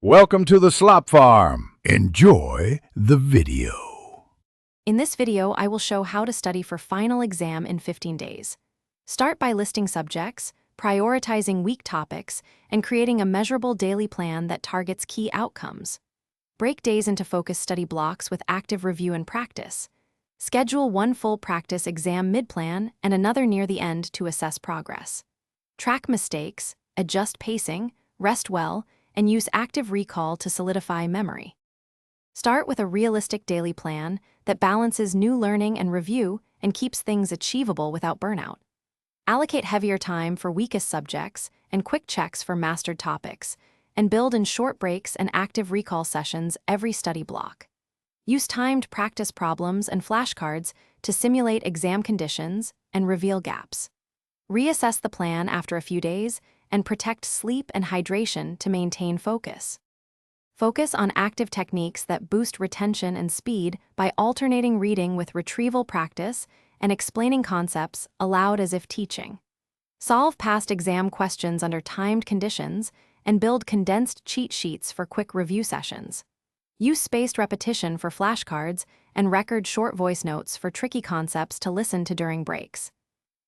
Welcome to the Slop Farm. Enjoy the video. In this video, I will show how to study for final exam in 15 days. Start by listing subjects, prioritizing weak topics, and creating a measurable daily plan that targets key outcomes. Break days into focused study blocks with active review and practice. Schedule one full practice exam mid-plan and another near the end to assess progress. Track mistakes, adjust pacing, rest well, and use active recall to solidify memory. Start with a realistic daily plan that balances new learning and review and keeps things achievable without burnout. Allocate heavier time for weakest subjects and quick checks for mastered topics, and build in short breaks and active recall sessions every study block. Use timed practice problems and flashcards to simulate exam conditions and reveal gaps. Reassess the plan after a few days and protect sleep and hydration to maintain focus. Focus on active techniques that boost retention and speed by alternating reading with retrieval practice and explaining concepts aloud as if teaching. Solve past exam questions under timed conditions and build condensed cheat sheets for quick review sessions. Use spaced repetition for flashcards and record short voice notes for tricky concepts to listen to during breaks.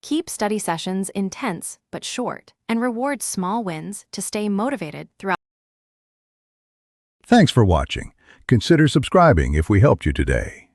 Keep study sessions intense but short, and reward small wins to stay motivated throughout. Thanks for watching. Consider subscribing if we helped you today.